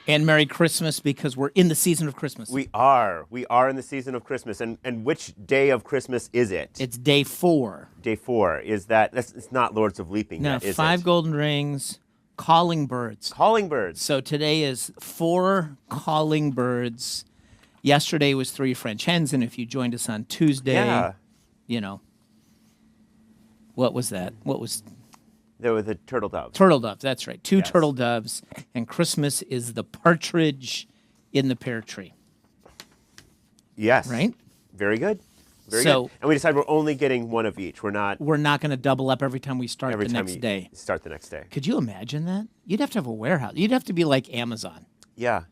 And Merry Christmas because we're in the season of Christmas. We are. We are in the season of Christmas. And which day of Christmas is it? It's day 4. Day 4. It's not Lords of Leaping Now, yet, is 5 it? golden rings, calling birds. Calling birds. So today is 4 calling birds. Yesterday was 3 French hens, and if you joined us on Tuesday, Yeah. you know, what was that? What was There were the turtle doves. turtle doves? That's right, 2 Yes. turtle doves, and Christmas is the partridge in the pear tree, Yes. right? Very good. Very So- good. And we decided we're only getting one of each. We're not We're not going to double up every time we start every the time next you day. start the next day. Could you imagine that? You'd have to have a warehouse. You'd have to be like Amazon. Yeah.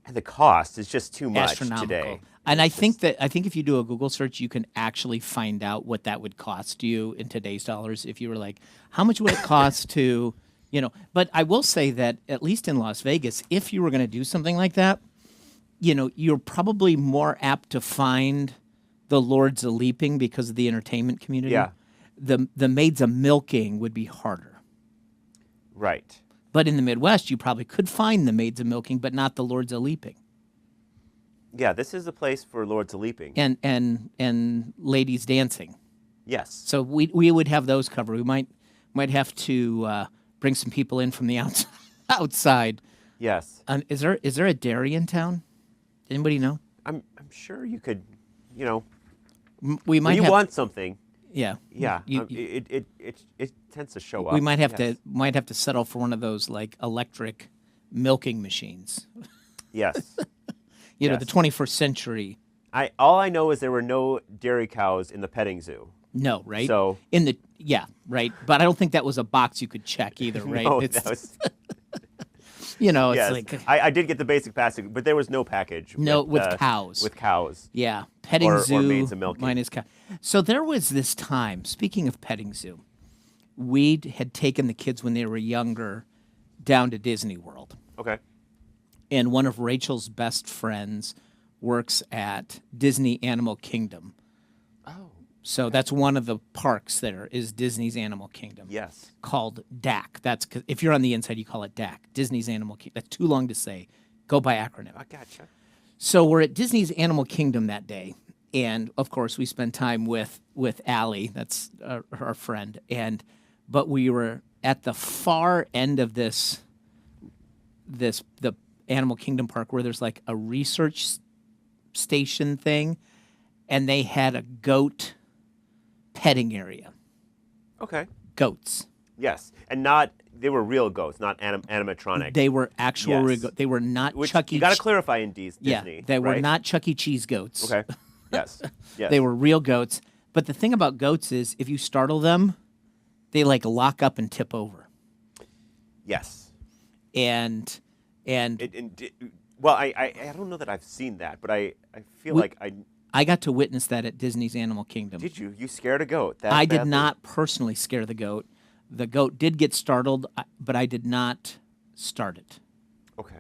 And the cost is just too much Astronomical. today. And I think if you do a Google search, you can actually find out what that would cost you in today's dollars. If you were like, how much would it cost to, But I will say that at least in Las Vegas, if you were going to do something like that, you're probably more apt to find the Lords of Leaping because of the entertainment community. Yeah. The Maids of Milking would be harder. Right. But in the Midwest, you probably could find the Maids of Milking, but not the Lords of Leaping. Yeah, this is a place for Lords of Leaping. And ladies dancing. Yes. So we would have those covered. We might have to bring some people in from the outside. Yes. Is there a dairy in town? Anybody know? I'm sure you could, We might when you have, want something. yeah. Yeah. You- It tends to show up. we might have Yes. to settle for one of those like electric milking machines. Yes. The Yes. 21st century. All I know is there were no dairy cows in the petting zoo. No, right? So- right. But I don't think that was a box you could check either, right? No, It's that was, it's yes. like I did get the basic package, but there was no package. with cows. With cows. Yeah, petting Or zoo. maids of milking. Mine is so there was this time. Speaking of petting zoo, we had taken the kids when they were younger down to Disney World, Okay. and one of Rachel's best friends works at Disney Animal Kingdom. Oh. So that's one of the parks there is Disney's Animal Kingdom. Yes. Called DAC. If you're on the inside, you call it DAC, Disney's Animal Kingdom. That's too long to say. Go by acronym. I gotcha. So we're at Disney's Animal Kingdom that day, and of course we spend time with Allie, that's our friend, but we were at the far end of the Animal Kingdom park where there's like a research station thing, and they had a goat petting area. Okay. Goats. Yes. And they were real goats, not animatronic. They were actual. Yes. They were not Which Chuck E. you got to clarify in Disney. Yeah, they were right? not Chuck E. Cheese goats. Okay. Yes. Yes. They were real goats. But the thing about goats is if you startle them, they like lock up and tip over. Yes. And Well, I don't know that I've seen that, but I feel like I got to witness that at Disney's Animal Kingdom. did you? You scared a goat? That I did badly? not personally scare the goat. The goat did get startled, but I did not start it. Okay.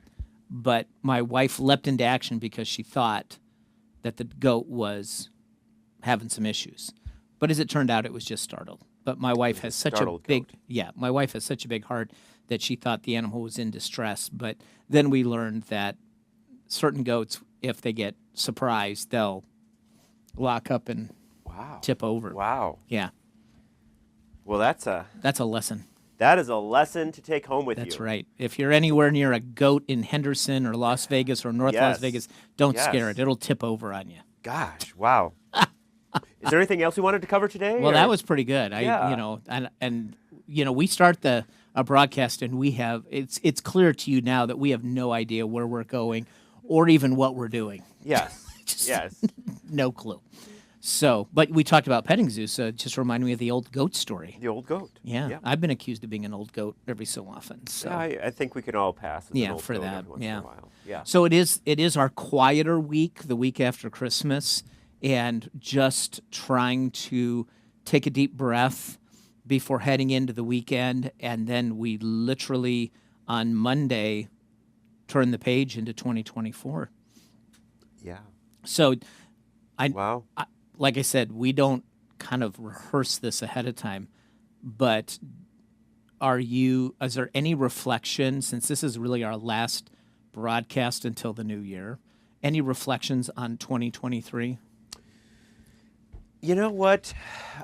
But my wife leapt into action because she thought that the goat was having some issues. But as it turned out, it was just startled. But my wife has such a startled big, goat. my wife has such a big heart that she thought the animal was in distress. But then we learned that certain goats, if they get surprised, they'll lock up and Wow. tip over. Wow. Yeah, Well, that's a lesson. that is a lesson to take home with you. That's right. If you're anywhere near a goat in Henderson or Las Vegas or North Las Yes. Vegas, don't scare Yes. it. It'll tip over on you. Gosh. Wow. Is there anything else we wanted to cover today? Well, or- that was pretty good. Yeah. We start a broadcast and we have it's clear to you now that we have no idea where we're going or even what we're doing. Yes. Just Yes. no clue. So, but we talked about petting zoos, so it just reminded me of the old goat story. The old goat. Yeah, I've been accused of being an old goat every so often. So, Yeah, I think we can all pass. As an Yeah, old for goat that, every once yeah. In a while. Yeah. so it is our quieter week, the week after Christmas, and just trying to take a deep breath before heading into the weekend, and then we literally on Monday turn the page into 2024. Yeah. So, Wow. like I said, we don't kind of rehearse this ahead of time, but is there any reflection, since this is really our last broadcast until the new year. Any reflections on 2023? You know what?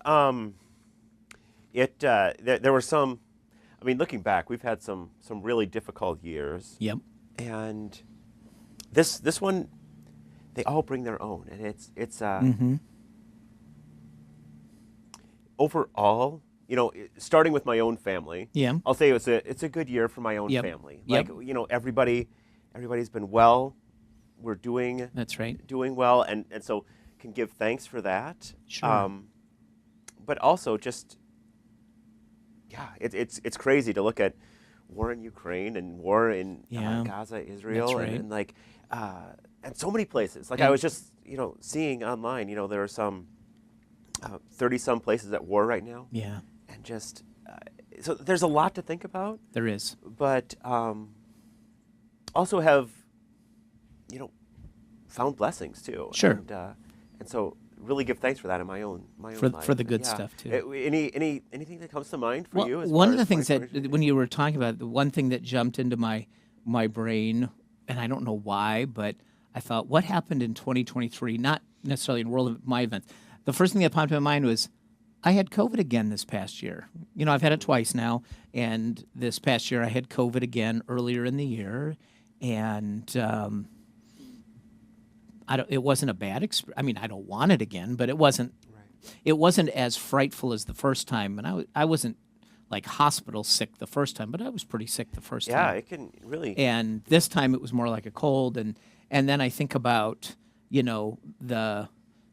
There were some. I mean, looking back, we've had some really difficult years, Yep. and this one, they all bring their own, and it's overall, starting with my own family. Yeah. I'll say it's a good year for my own Yep. family. Yep. Like, everybody's been well. We're doing That's right. well, and so can give thanks for that. Sure. But also just, yeah, it's crazy to look at war in Ukraine and war in Yeah. Gaza, Israel, That's right. and like, and so many places. Like And- I was just, seeing online, there are some 30-some places at war right now, Yeah, and just, so there's a lot to think about, there is. but also have, found blessings too. Sure. And so really give thanks for that in my own For life. the good Yeah. stuff, too. Anything that comes to mind for Well, you? As one far of the as things that 2023? when you were talking about it, the one thing that jumped into my brain, and I don't know why, but I thought, what happened in 2023? Not necessarily in world of my events. The first thing that popped in my mind was, I had COVID again this past year. I've had it twice now, and this past year I had COVID again earlier in the year, and it wasn't a bad experience. I mean, I don't want it again, but it wasn't. Right. It wasn't as frightful as the first time, and I wasn't like hospital sick the first time, but I was pretty sick the first Yeah, time. it can really. And this time it was more like a cold, and then I think about the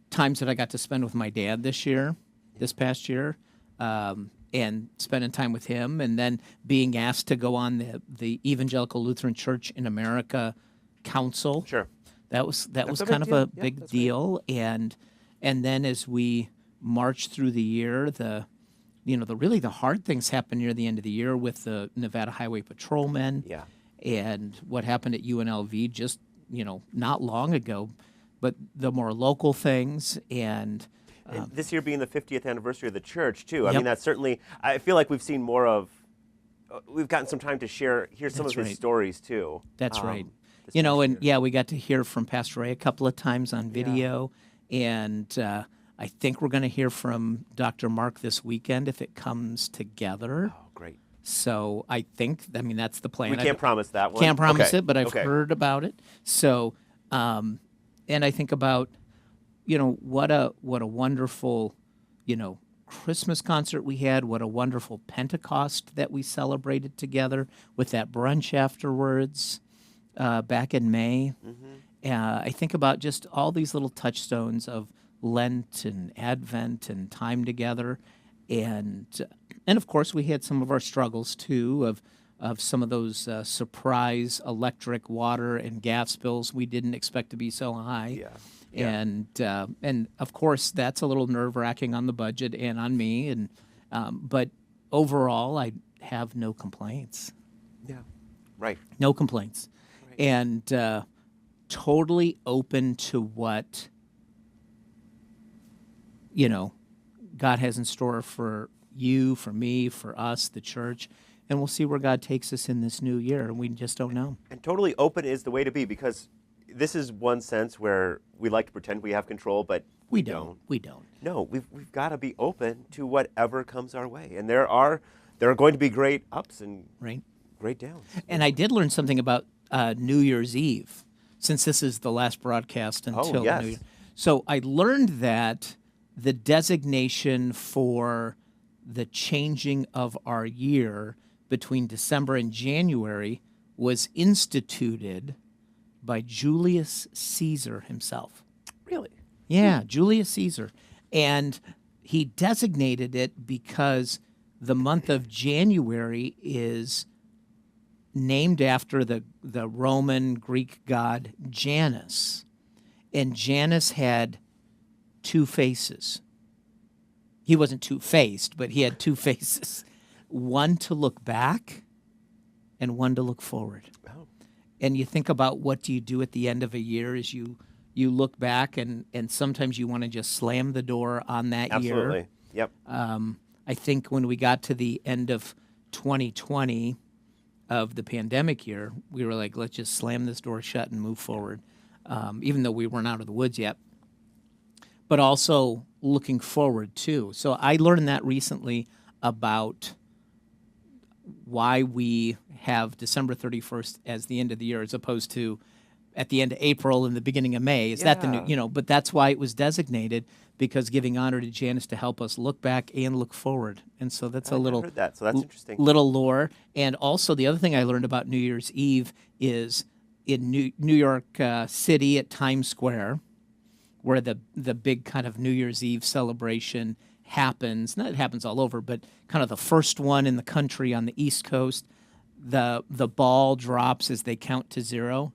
times that I got to spend with my dad this past year, and spending time with him, and then being asked to go on the Evangelical Lutheran Church in America Council. Sure. That was a big kind of deal. a Yeah, big that's right. deal, and then as we march through the year, the really the hard things happen near the end of the year with the Nevada Highway Patrolmen, Yeah. and what happened at UNLV just not long ago, but the more local things and. And this year being the 50th anniversary of the church too. I Yep. mean, that's certainly. I feel like we've seen more of. We've gotten some time to hear some That's of his right. stories too. That's right. this And past year. yeah, we got to hear from Pastor Ray a couple of times on video, and I think we're going to hear from Dr. Mark this weekend if it comes together. Oh, great. So I think, that's the plan. We can't promise that one. Can't promise Okay. it, but I've Okay. heard about it. So, and I think about, what a wonderful, Christmas concert we had. What a wonderful Pentecost that we celebrated together with that brunch afterwards back in May. I think about just all these little touchstones of Lent and Advent and time together, and of course we had some of our struggles too of some of those surprise electric, water, and gas bills we didn't expect to be so high. Yeah. And of course that's a little nerve-wracking on the budget and on me, and but overall I have no complaints. Yeah. Right. No complaints. And totally open to what, God has in store for you, for me, for us, the church. And we'll see where God takes us in this new year. And we just don't know. And totally open is the way to be, because this is one sense where we like to pretend we have control, but We don't. We don't. No, we've got to be open to whatever comes our way, and there are going to be great ups and Right? great downs. And I did learn something about New Year's Eve, since this is the last broadcast until yes. New Year. So I learned that the designation for the changing of our year between December and January was instituted by Julius Caesar himself. Really? Yeah, Julius Caesar. And he designated it because the month of January is named after the Roman Greek god Janus. And Janus had two faces. He wasn't two-faced, but he had two faces. One to look back and one to look forward. Oh. And you think about what do you do at the end of a year as you look back, and sometimes you want to just slam the door on that Absolutely. year. Yep. I think when we got to the end of 2020, of the pandemic year, we were like, let's just slam this door shut and move forward, even though we weren't out of the woods yet. But also looking forward too. So I learned that recently about why we have December 31st as the end of the year as opposed to at the end of April and the beginning of May. Is that the new, Yeah. but that's why it was designated, because giving honor to Janice to help us look back and look forward. And so that's a I little heard that, so that's interesting. little lore. And also the other thing I learned about New Year's Eve is in New York City at Times Square, where the big kind of New Year's Eve celebration happens. Not it happens all over, but kind of the first one in the country on the East Coast. The ball drops as they count to 0.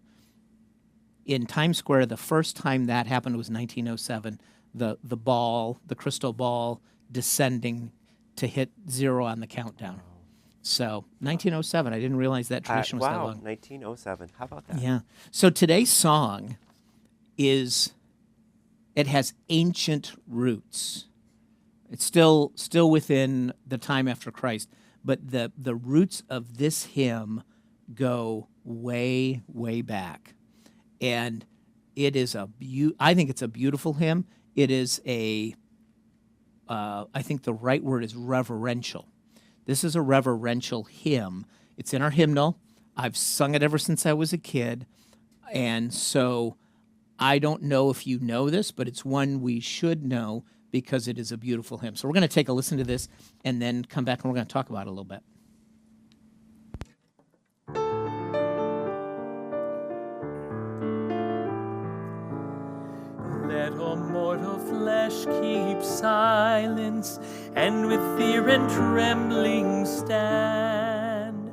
In Times Square, the first time that happened was 1907. The ball, the crystal ball, descending to hit 0 on the countdown. So 1907. I didn't realize that tradition was that Wow, long. 1907. How about that? Yeah. So today's song it has ancient roots. It's still within the time after Christ, but the roots of this hymn go way, way back. And it is I think it's a beautiful hymn. It is I think the right word is reverential. This is a reverential hymn. It's in our hymnal. I've sung it ever since I was a kid. And so I don't know if you know this, but it's one we should know because it is a beautiful hymn. So we're going to take a listen to this and then come back and we're going to talk about it a little bit. Let all mortal flesh keep silence, and with fear and trembling stand.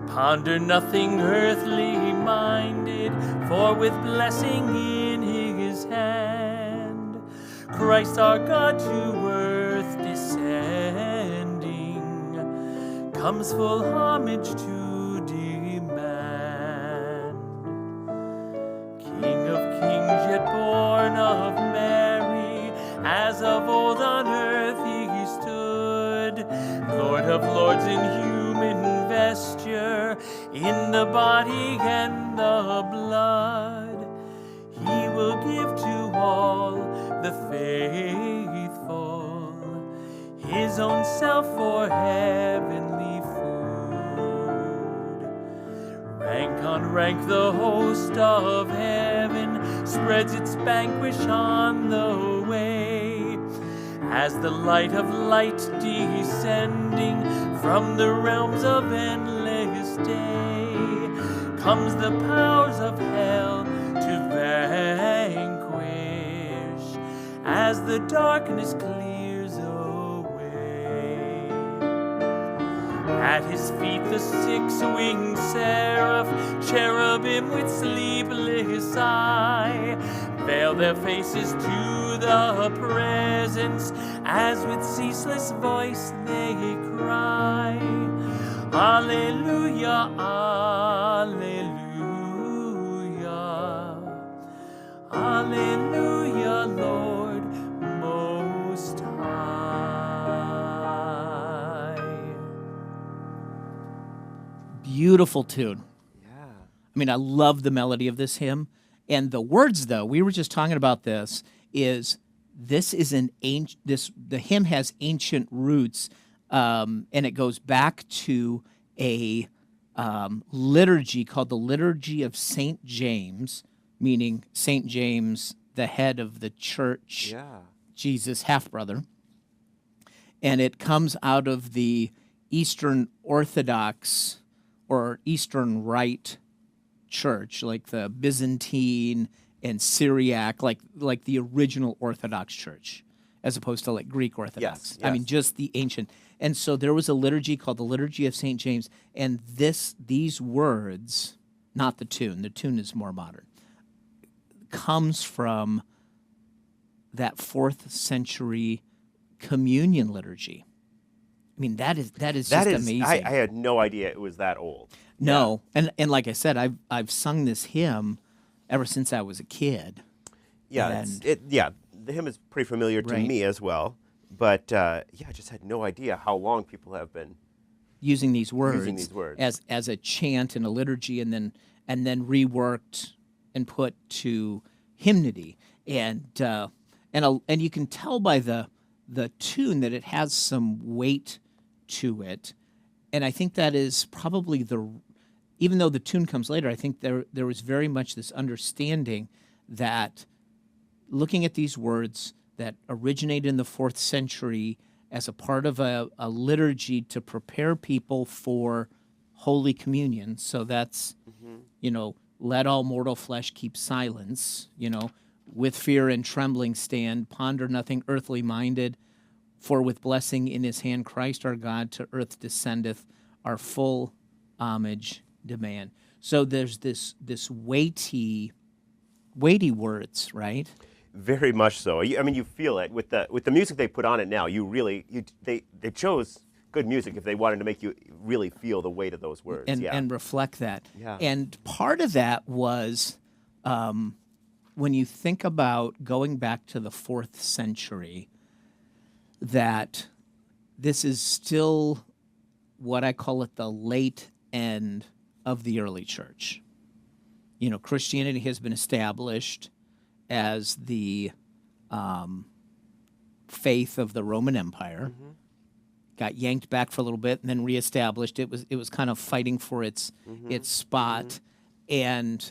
Ponder nothing earthly minded, for with blessing in his hand, Christ our God to earth descending, comes full homage to demand. King of kings, yet born of Mary, as of old on earth he stood, Lord of lords in human vesture, in the body and the blood. He will give to all the faithful his own self for heavenly food. Rank on rank the host of heaven spreads its banquet on the way, as the light of light descending from the realms of endless day, comes the powers of hell to vanquish, as the darkness clears away. At his feet the six-winged seraph, cherubim with sleepless eye, veil their faces to the presence, as with ceaseless voice they cry, Alleluia, Alleluia, Alleluia, Lord Most High. Beautiful tune. Yeah. I mean, I love the melody of this hymn. And the words, though, we were just talking about this, the hymn has ancient roots, and it goes back to a liturgy called the Liturgy of St. James, meaning St. James, the head of the church, Yeah. Jesus' half-brother. And it comes out of the Eastern Orthodox or Eastern Rite Church, like the Byzantine and Syriac, like the original Orthodox Church, as opposed to like Greek Orthodox. Yes, I mean, yes. just the ancient. And so there was a liturgy called the Liturgy of St. James, and these words, not the tune is more modern, comes from that 4th century communion liturgy. I mean, that is just amazing. I had no idea it was that old. No, and like I said, I've sung this hymn ever since I was a kid. Yeah, the hymn is pretty familiar to Right. me as well. But I just had no idea how long people have been using these words, these words. as a chant and a liturgy, and then reworked and put to hymnody, and you can tell by the tune that it has some weight to it, and I think that is probably even though the tune comes later, I think there was very much this understanding that looking at these words that originated in the 4th century as a part of a liturgy to prepare people for Holy Communion. So that's, let all mortal flesh keep silence, with fear and trembling stand, ponder nothing earthly minded, for with blessing in his hand Christ our God to earth descendeth, our full homage demand. So there's this weighty words, right? Very much so. I mean, you feel it with the music they put on it now. They chose good music if they wanted to make you really feel the weight of those words. And reflect that. Yeah. And part of that was when you think about going back to the 4th century, that this is still what I call it the late end of the early church. Christianity has been established as the faith of the Roman Empire, got yanked back for a little bit and then reestablished. It was kind of fighting for its spot, and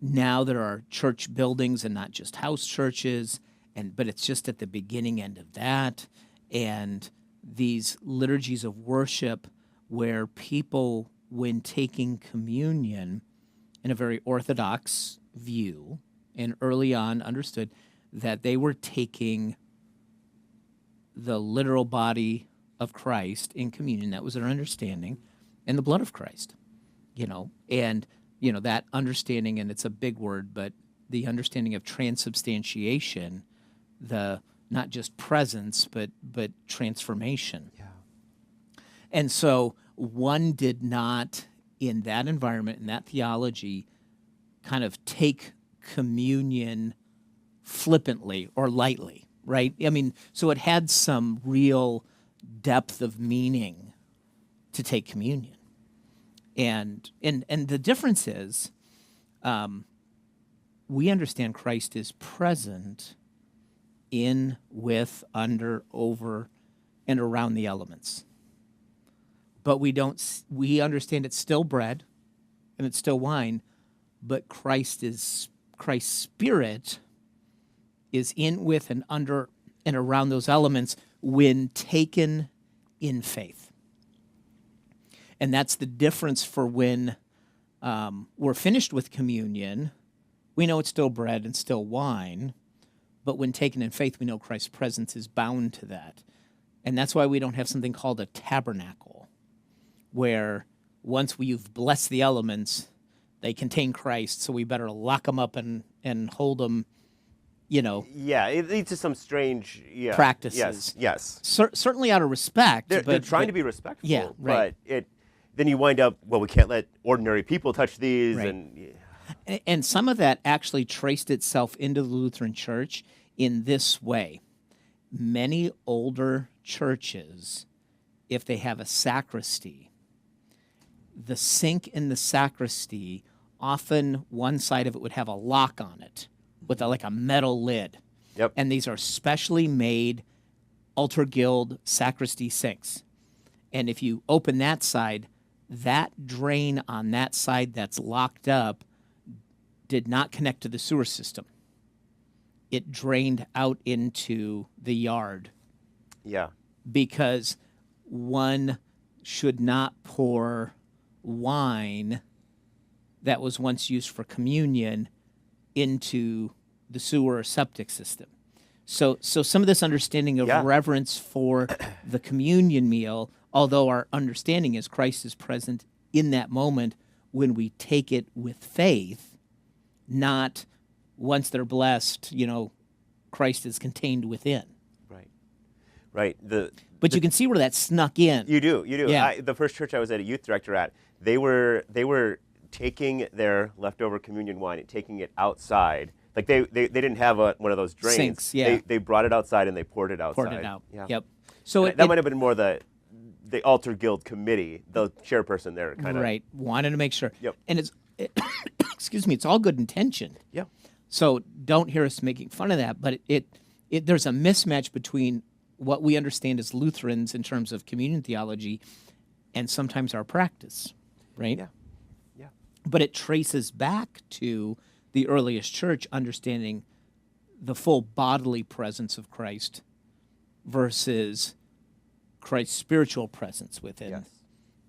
now there are church buildings and not just house churches, but it's just at the beginning end of that, and these liturgies of worship where people, when taking communion in a very orthodox view, and early on understood that they were taking the literal body of Christ in communion. That was their understanding, and the blood of Christ, and that understanding, and it's a big word, but the understanding of transubstantiation, the not just presence, but transformation. Yeah. And so one did not, in that environment, in that theology, kind of take communion flippantly or lightly, right? I mean, so it had some real depth of meaning to take communion. And the difference is we understand Christ is present in, with, under, over, and around the elements. But we understand it's still bread and it's still wine, but Christ's Spirit is in, with, and under, and around those elements when taken in faith. And that's the difference for when we're finished with communion. We know it's still bread and still wine, but when taken in faith, we know Christ's presence is bound to that. And that's why we don't have something called a tabernacle, where once we've blessed the elements, they contain Christ, so we better lock them up and hold them, Yeah, it leads to some strange practices. Yes. Certainly out of respect. They're trying to be respectful. Yeah, right. But then you wind up, we can't let ordinary people touch these. Right. And some of that actually traced itself into the Lutheran Church in this way. Many older churches, if they have a sacristy, the sink in the sacristy, often one side of it would have a lock on it with like a metal lid. Yep. And these are specially made altar guild sacristy sinks. And if you open that side, that drain on that side that's locked up did not connect to the sewer system. It drained out into the yard. Yeah. Because one should not pour wine that was once used for communion into the sewer or septic system. So some of this understanding of reverence for the communion meal, although our understanding is Christ is present in that moment when we take it with faith, not once they're blessed, Christ is contained within. Right. But you can see where that snuck in. You do. Yeah. The first church I was a youth director at, they were taking their leftover communion wine and taking it outside. Like they didn't have one of those drains. Sinks, yeah. They brought it outside and they poured it outside. Poured it out. Yeah. Yep. So that might have been more the the Altar Guild committee, the chairperson there, kind of. Right. Wanted to make sure. Yep. And excuse me, it's all good intention. Yeah. So don't hear us making fun of that, but there's a mismatch between what we understand as Lutherans in terms of communion theology and sometimes our practice, right? Yeah. Yeah. But it traces back to the earliest church understanding the full bodily presence of Christ versus Christ's spiritual presence within. Yes.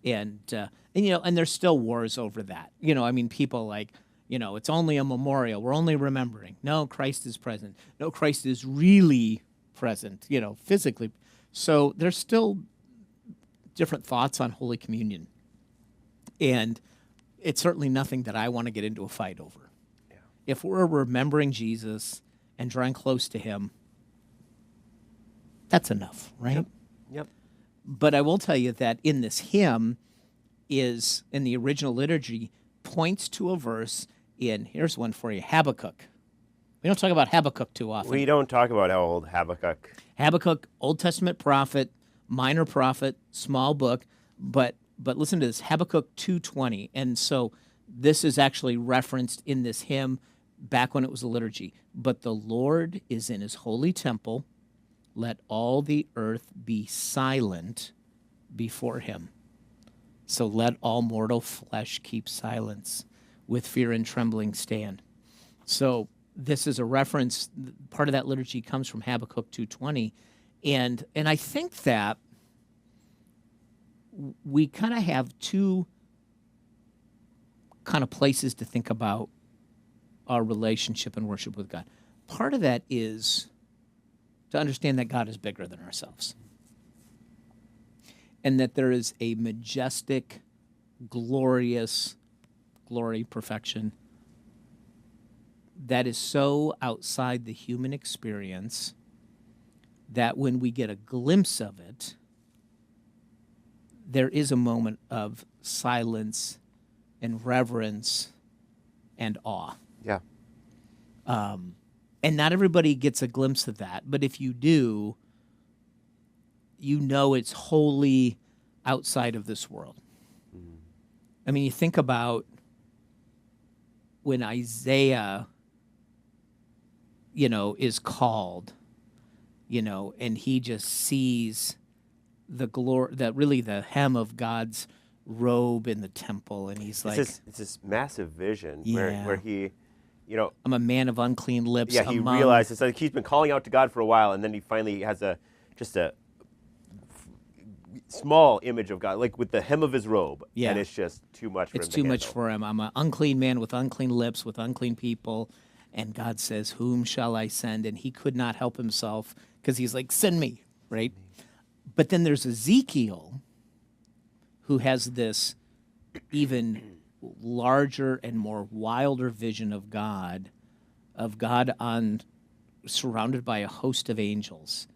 And there's still wars over that. I mean, people like, it's only a memorial. We're only remembering. No, Christ is present. No, Christ is really present, physically. So there's still different thoughts on Holy Communion. And it's certainly nothing that I want to get into a fight over. Yeah. If we're remembering Jesus and drawing close to him, that's enough, right? Yep. But I will tell you that in this hymn is, in the original liturgy, points to a verse in, here's one for you, Habakkuk. We don't talk about Habakkuk too often. We don't talk about how old Habakkuk. Habakkuk, Old Testament prophet, minor prophet, small book, but listen to this, Habakkuk 2:20. And so this is actually referenced in this hymn back when it was a liturgy. But the Lord is in his holy temple. Let all the earth be silent before him. So let all mortal flesh keep silence, with fear and trembling stand. So this is a reference, part of that liturgy comes from Habakkuk 2:20. And I think that we kind of have two kind of places to think about our relationship and worship with God. Part of that is to understand that God is bigger than ourselves. And that there is a majestic, glorious, glory, perfection that is so outside the human experience that when we get a glimpse of it, there is a moment of silence and reverence and awe. Yeah. And not everybody gets a glimpse of that, but if you do, it's wholly outside of this world. I mean, you think about when Isaiah, is called, and he just sees the glory, the hem of God's robe in the temple, and he's like, It's this massive vision Yeah. where he, I'm a man of unclean lips. he realizes that he's been calling out to God for a while, and then he finally has just a small image of God, like with the hem of his robe. Yeah. And it's just too much for him It's to too much handle. for him. I'm an unclean man with unclean lips, with unclean people. And God says, whom shall I send? And he could not help himself because he's like, send me, right? But then there's Ezekiel, who has this even larger and more wilder vision of God surrounded by a host of angels,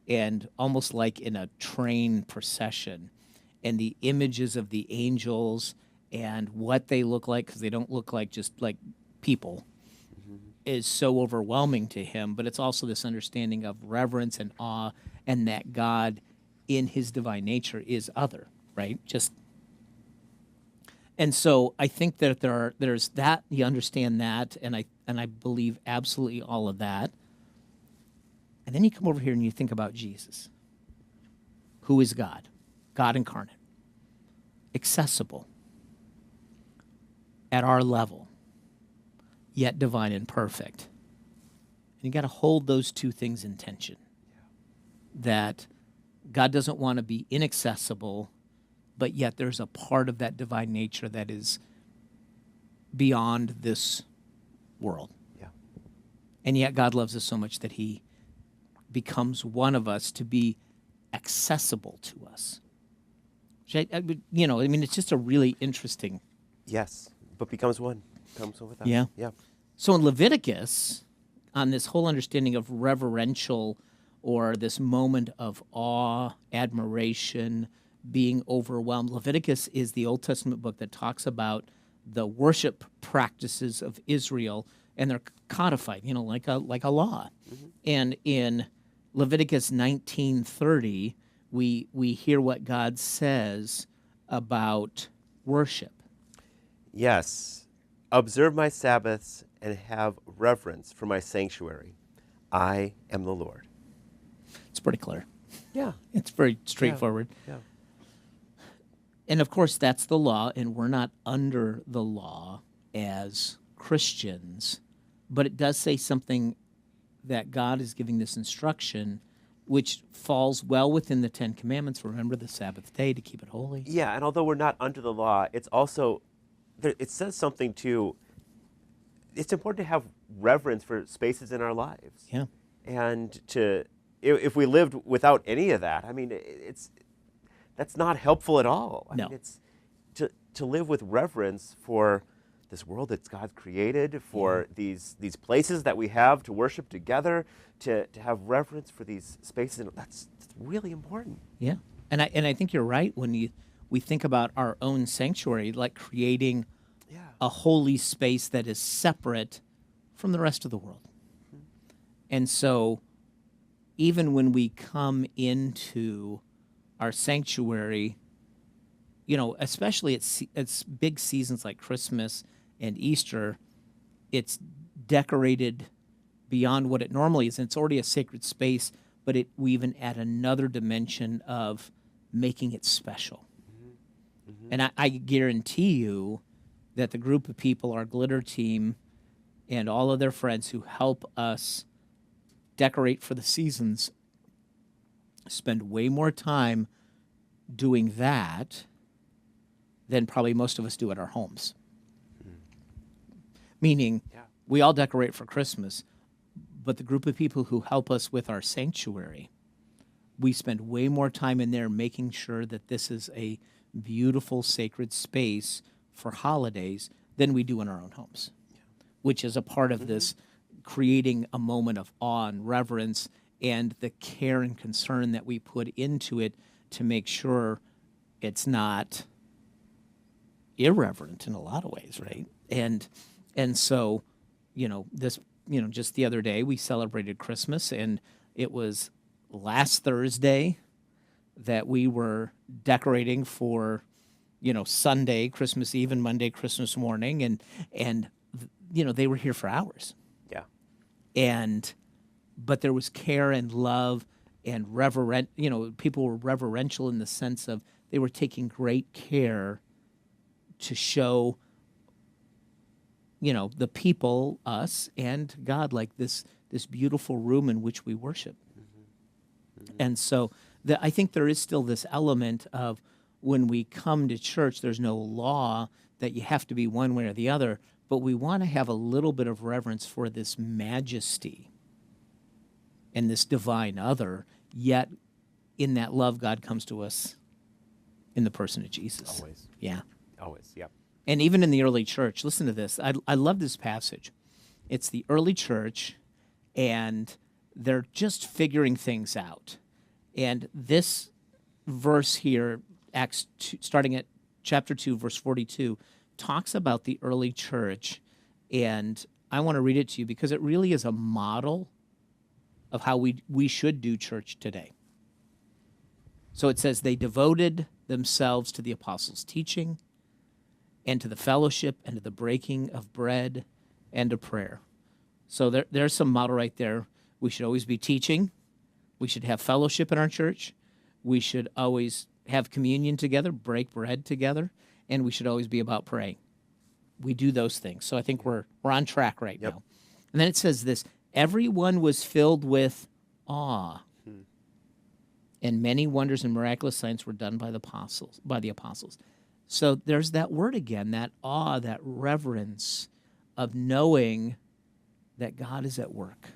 and almost like in a train procession, and the images of the angels and what they look like, because they don't look like just like people, is so overwhelming to him. But it's also this understanding of reverence and awe, and that God in his divine nature is other, right? And so I think that there's that, you understand that, and I believe absolutely all of that. And then you come over here and you think about Jesus, who is God, God incarnate, accessible, at our level, yet divine and perfect. And you got to hold those two things in tension. That God doesn't want to be inaccessible, but yet there's a part of that divine nature that is beyond this world. Yeah. And yet God loves us so much that he becomes one of us to be accessible to us. Which it's just a really interesting. Yes, but becomes one. Comes with us. Yeah. Yeah. So in Leviticus, on this whole understanding of reverential, or this moment of awe, admiration, being overwhelmed, Leviticus is the Old Testament book that talks about the worship practices of Israel, and they're codified, like a law. Mm-hmm. And in Leviticus 19:30, we hear what God says about worship. Yes. Observe my Sabbaths and have reverence for my sanctuary. I am the Lord. It's pretty clear. Yeah. It's very straightforward. Yeah. And of course, that's the law, and we're not under the law as Christians. But it does say something that God is giving this instruction, which falls well within the Ten Commandments. Remember the Sabbath day to keep it holy. Yeah, and although we're not under the law, it's also, it says something too. It's important to have reverence for spaces in our lives. Yeah. And if we lived without any of that, I mean, that's not helpful at all. I No. mean, it's to live with reverence for this world that God's created, for these places that we have to worship together, to have reverence for these spaces, and that's really important. Yeah. And I think you're right when we think about our own sanctuary, like creating a holy space that is separate from the rest of the world. And so even when we come into our sanctuary, especially it's big seasons like Christmas and Easter, it's decorated beyond what it normally is. And it's already a sacred space, but we even add another dimension of making it special. And I guarantee you that the group of people, our glitter team, and all of their friends who help us decorate for the seasons spend way more time doing that than probably most of us do at our homes. Meaning, we all decorate for Christmas, but the group of people who help us with our sanctuary, we spend way more time in there making sure that this is a beautiful, sacred space for holidays than we do in our own homes, which is a part of this creating a moment of awe and reverence and the care and concern that we put into it to make sure it's not irreverent in a lot of ways, right? And so, just the other day we celebrated Christmas, and it was last Thursday that we were decorating for, Sunday, Christmas Eve, and Monday, Christmas morning, and they were here for hours. Yeah. But there was care and love and people were reverential in the sense of they were taking great care to show, the people, us, and God, like this beautiful room in which we worship. And so I think there is still this element of when we come to church, there's no law that you have to be one way or the other, but we want to have a little bit of reverence for this majesty and this divine other, yet in that love, God comes to us in the person of Jesus. Always. Yeah. Always, yeah. And even in the early church, listen to this. I love this passage. It's the early church, and they're just figuring things out. And this verse here, Acts 2, starting at chapter 2, verse 42, talks about the early church. And I want to read it to you because it really is a model of how we should do church today. So it says, they devoted themselves to the apostles' teaching and to the fellowship and to the breaking of bread and to prayer. So there's some model right there. We should always be teaching. We should have fellowship in our church. We should always have communion together, break bread together, and we should always be about praying. We do those things. So I think we're on track right now. And then it says this, everyone was filled with awe, and many wonders and miraculous signs were done by the apostles. So there's that word again, that awe, that reverence of knowing that God is at work.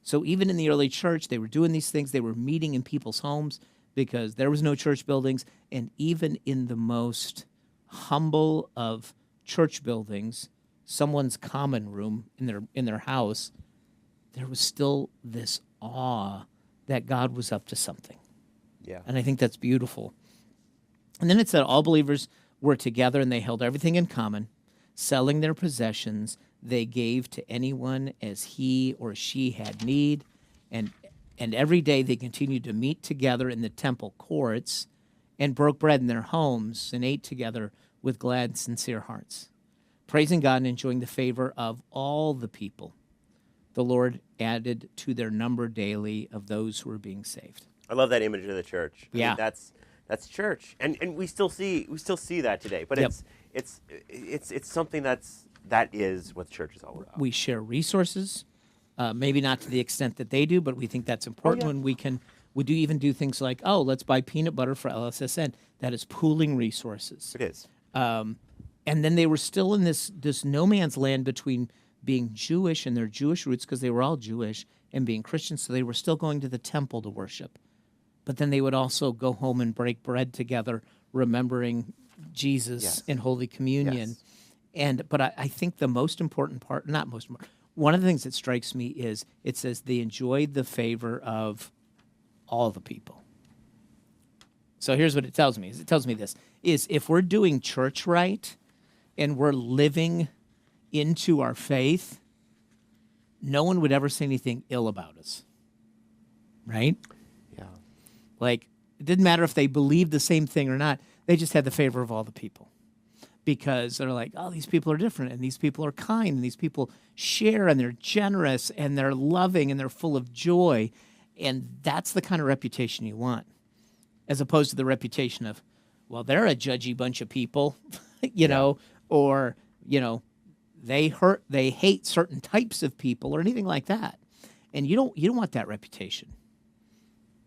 So even in the early church, they were doing these things. They were meeting in people's homes because there was no church buildings. And even in the most humble of church buildings, someone's common room in their house, there was still this awe that God was up to something. Yeah. And I think that's beautiful. And then it said all believers were together and they held everything in common, selling their possessions. They gave to anyone as he or she had need. And And every day they continued to meet together in the temple courts and broke bread in their homes and ate together with glad and sincere hearts, praising God and enjoying the favor of all the people. The Lord added to their number daily of those who were being saved. I love that image of the church. I mean, Yeah. that's church, and we still see that today. But Yep. it's something that is what church is all about. We share resources, maybe not to the extent that they do, but we think that's important yeah. when we do even do things like, oh, let's buy peanut butter for LSSN. That is pooling resources. It is. And then they were still in this no man's land between being Jewish and their Jewish roots, because they were all Jewish, and being Christian, so they were still going to the temple to worship. But then they would also go home and break bread together, remembering Jesus Yes. in Holy Communion. Yes. But I think the most important part, not most important, one of the things that strikes me is it says they enjoyed the favor of all the people. So here's what it tells me. It tells me this, is if we're doing church right and we're living into our faith, no one would ever say anything ill about us, right? Yeah. Like, it didn't matter if they believed the same thing or not. They just had the favor of all the people, because they're like, oh, these people are different, and these people are kind, and these people share, and they're generous, and they're loving, and they're full of joy. And that's the kind of reputation you want, as opposed to the reputation of, well, they're a judgy bunch of people, you know, or, you know, they hate certain types of people or anything like that. And you don't want that reputation.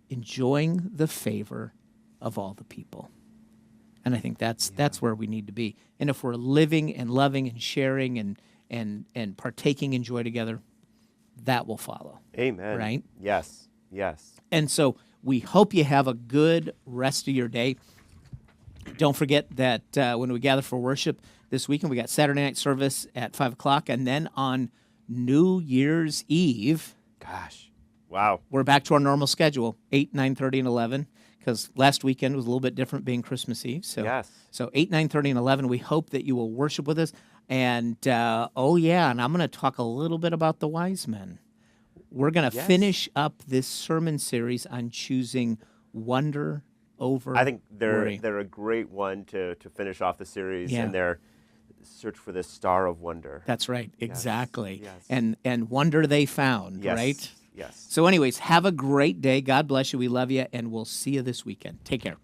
Enjoying the favor of all the people. And I think that's where we need to be. And if we're living and loving and sharing and partaking in joy together, that will follow. Amen. Right? Yes. Yes. And so we hope you have a good rest of your day. Don't forget that when we gather for worship this weekend, we got Saturday night service at 5 o'clock. And then on New Year's Eve, Gosh. Wow. we're back to our normal schedule, 8, 9:30, and 11, because last weekend was a little bit different being Christmas Eve. So, Yes. so 8, 9:30, and 11, we hope that you will worship with us. And, and I'm going to talk a little bit about the wise men. We're going to Yes. finish up this sermon series on choosing wonder over I think worry. they're a great one to finish off the series, Yeah. and their search for the star of wonder. That's right, exactly. yes. And wonder they found, Yes. right? Yes. So anyways, have a great day. God bless you. We love you, and we'll see you this weekend. Take care.